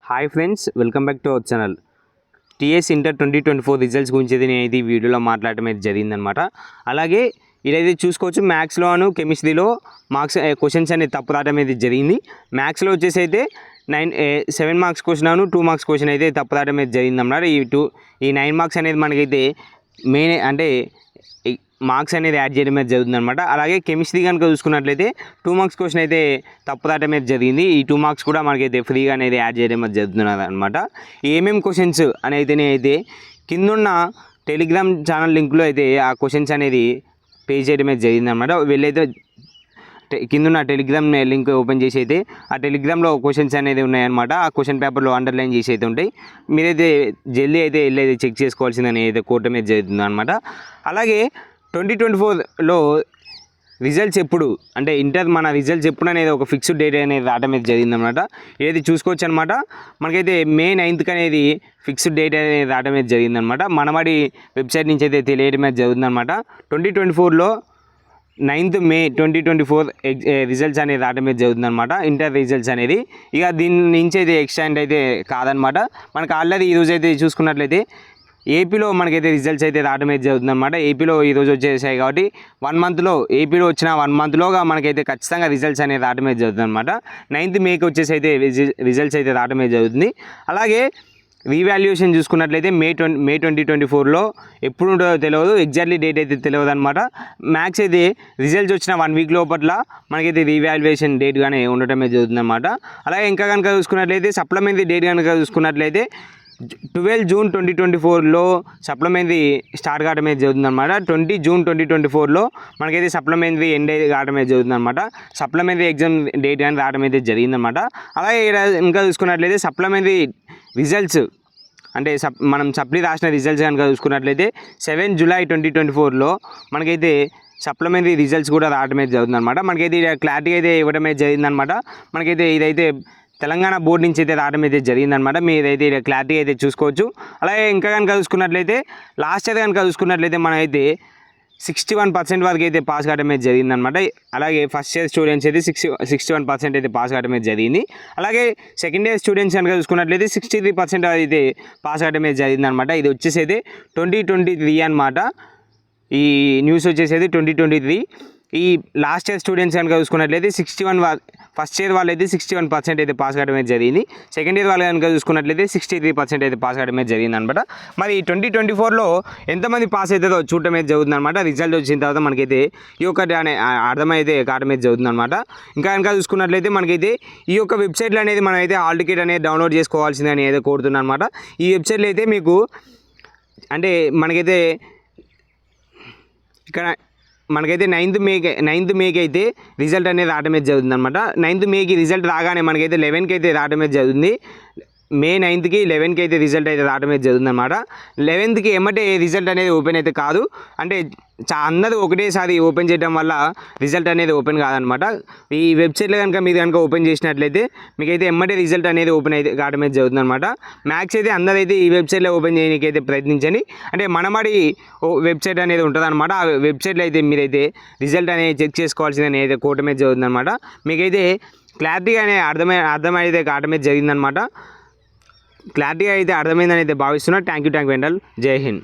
Hi friends, welcome back to our channel. TS inter 2024 results గురించి అయితే నేను ఈ వీడియోలో మాట్లాడటం అయితే జరిగిందనమాట. అలాగే ఇదైతే చూసుకోవచ్చు, మ్యాథ్స్లోను కెమిస్ట్రీలో మార్క్స్ క్వశ్చన్స్ అనేది తప్పు రావడం అయితే జరిగింది. మ్యాథ్స్లో వచ్చేసి అయితే 7 మార్క్స్ క్వశ్చన్ 2 మార్క్స్ క్వశ్చన్ అయితే తప్పు రావడం అయితే జరిగిందన్నమాట. ఈ 9 మార్క్స్ అనేది మనకైతే మెయిన్ అంటే మార్క్స్ అనేది యాడ్ చేయడం అయితే జరుగుతుందన్నమాట. అలాగే కెమిస్ట్రీ కనుక చూసుకున్నట్లయితే 2 మార్క్స్ క్వశ్చన్ అయితే తప్పు రావడం అయితే జరిగింది. ఈ 2 మార్క్స్ కూడా మనకైతే ఫ్రీగా అనేది యాడ్ చేయడం అయితే జరుగుతున్నది అనమాట. ఏమేమి క్వశ్చన్స్ అయితే కిందున్న టెలిగ్రామ్ ఛానల్ లింక్లో అయితే ఆ క్వశ్చన్స్ అనేది పే చేయడం అయితే జరిగిందనమాట. వీళ్ళైతే కింద టెలిగ్రామ్ లింక్ ఓపెన్ చేసి అయితే ఆ టెలిగ్రామ్లో క్వశ్చన్స్ అనేది ఉన్నాయన్నమాట. ఆ క్వశ్చన్ పేపర్లో అండర్లైన్ చేసి అయితే ఉంటాయి. మీరైతే జల్దీ అయితే వెళ్ళి చెక్ చేసుకోవాల్సిందని అయితే కోవటం అయితే జరుగుతుంది అనమాట. అలాగే 2024లో రిజల్ట్స్ ఎప్పుడు అంటే ఇంటర్ మన రిజల్ట్స్ ఎప్పుడు అనేది ఒక ఫిక్స్డ్ డేట్ అనేది రావడం అయితే జరిగిందనమాట. ఏది చూసుకోవచ్చు అనమాట. మనకైతే May 9th అనేది ఫిక్స్డ్ డేట్ అనేది రావడం అయితే జరిగిందనమాట. మనబడి వెబ్సైట్ నుంచి అయితే తెలియడం అయితే జరుగుతుందనమాట. 2024లో 9th May 2024 రిజల్ట్స్ అనేది రావడం అయితే జరుగుతుందనమాట. ఇంటర్ రిజల్ట్స్ అనేది ఇక దీని నుంచి అయితే ఎక్స్టెండ్ అయితే కాదనమాట. మనకు ఆల్రెడీ ఈరోజు అయితే చూసుకున్నట్లయితే ఏపీలో మనకైతే రిజల్ట్స్ అయితే రావడం అయితే జరుగుతుందన్నమాట. ఏపీలో ఈరోజు వచ్చేసాయి కాబట్టి 1 మంత్లో ఏపీలో వచ్చిన 1 మంత్లోగా మనకైతే ఖచ్చితంగా రిజల్ట్స్ అనేది రావడం అయితే జరుగుతుంది అనమాట. 9th Mayకి వచ్చేసి అయితే రిజల్ట్స్ అయితే రావడం అయితే జరుగుతుంది. అలాగే రీవాల్యుయేషన్ చూసుకున్నట్లయితే May 2024లో ఎప్పుడు ఉంటుందో తెలియదు, ఎగ్జాక్ట్లీ డేట్ అయితే తెలియదు అనమాట. మ్యాథ్స్ అయితే రిజల్ట్స్ వచ్చిన 1 వీక్ లోపల మనకైతే రీవాల్యుయేషన్ డేట్ కానీ ఉండటం అయితే జరుగుతుంది అనమాట. అలాగే ఇంకా కనుక చూసుకున్నట్లయితే సప్లిమెంటరీ డేట్ కనుక చూసుకున్నట్లయితే 12 June 2024లో సప్లిమెంటరీ స్టార్ట్ కావడం అయితే జరుగుతుంది అనమాట. 20 June 2024లో మనకైతే సప్లిమెంటరీ ఎండ్ కావడం అయితే జరుగుతుంది అనమాట. సప్లిమెంటరీ ఎగ్జామ్ డేట్ కానీ రావడం అయితే జరిగిందనమాట. అలాగే ఇంకా చూసుకున్నట్లయితే సప్లిమెంటరీ రిజల్ట్స్ అంటే మనం సప్లీ రాసిన రిజల్ట్స్ కనుక చూసుకున్నట్లయితే 7 July 2024లో మనకైతే సప్లిమెంటరీ రిజల్ట్స్ కూడా రావడం అయితే జరుగుతుంది అనమాట. మనకైతే క్లారిటీ అయితే ఇవ్వడం అయితే జరిగిందనమాట. మనకైతే ఇదైతే తెలంగాణ బోర్డు నుంచి అయితే రావడం అయితే జరిగిందనమాట. మీరైతే క్లారిటీ అయితే చూసుకోవచ్చు. అలాగే ఇంకా కనుక చూసుకున్నట్లయితే లాస్ట్ ఇయర్ కనుక చూసుకున్నట్లయితే మనమైతే 61% వరకు అయితే పాస్ కావడం అయితే జరిగిందనమాట. అలాగే ఫస్ట్ ఇయర్ స్టూడెంట్స్ అయితే 61% అయితే పాస్ కావడం అయితే జరిగింది. అలాగే సెకండ్ ఇయర్ స్టూడెంట్స్ కనుక చూసుకున్నట్లయితే 63% అయితే పాస్ కావడం అయితే జరిగిందనమాట. ఇది వచ్చేసి అయితే 2023 అనమాట. ఈ న్యూస్ వచ్చేసి 2023. ఈ లాస్ట్ ఇయర్ స్టూడెంట్స్ కనుక చూసుకున్నట్లయితే ఫస్ట్ ఇయర్ వాళ్ళు అయితే 61% అయితే పాస్ కావడం అయితే జరిగింది. సెకండ్ ఇయర్ వాళ్ళు కనుక చూసుకున్నట్లయితే 63% అయితే పాస్ కావడం అయితే జరిగింది అనమాట. మరి 2024లో ఎంతమంది పాస్ అవుతుందో చూడటం అయితే జరుగుతుంది అనమాట. రిజల్ట్ వచ్చిన తర్వాత మనకైతే ఈ యొక్క అర్థమైతే కావడం అయితే జరుగుతుంది అనమాట. ఇంకా కనుక చూసుకున్నట్లయితే మనకైతే ఈ యొక్క వెబ్సైట్లో అనేది మనం అయితే హాల్ టికెట్ అనేది డౌన్లోడ్ చేసుకోవాల్సిందని అయితే కోరుతున్నాను అనమాట. ఈ వెబ్సైట్లో అయితే మీకు అంటే మనకైతే ఇక్కడ మనకైతే 9th Mayకి అయితే రిజల్ట్ అనేది రావడం అయితే జరుగుతుంది అనమాట. 9th Mayకి రిజల్ట్ రాగానే మనకైతే 11కి అయితే రావడం అయితే జరుగుతుంది. May 9th 11కి అయితే రిజల్ట్ అయితే రావడం అయితే జరుగుతుంది అనమాట. 11కి ఏమంటే రిజల్ట్ అనేది ఓపెన్ అయితే కాదు, అంటే అందరూ ఒకటేసారి ఓపెన్ చేయడం వల్ల రిజల్ట్ అనేది ఓపెన్ కాదనమాట. ఈ వెబ్సైట్లో కనుక మీరు కనుక ఓపెన్ చేసినట్లయితే మీకైతే ఎమ్మటే రిజల్ట్ అనేది ఓపెన్ అయితే కావడం అయితే జరుగుతుంది అనమాట. మ్యాథ్స్ అయితే అందరైతే ఈ వెబ్సైట్లో ఓపెన్ చేయడానికి అయితే ప్రయత్నించండి. అంటే మనమడి వెబ్సైట్ అనేది ఉంటుంది అనమాట. ఆ వెబ్సైట్లో అయితే మీరైతే రిజల్ట్ అనేది చెక్ చేసుకోవాల్సిందని అయితే కోవటం అయితే జరుగుతుంది అనమాట. మీకైతే క్లారిటీగా అనేది అర్థమైతే కావటం అయితే జరిగిందనమాట. క్లారిటీగా అయితే అర్థమైందని అయితే భావిస్తున్నా. థ్యాంక్ యూ వెండల్. జై హింద్.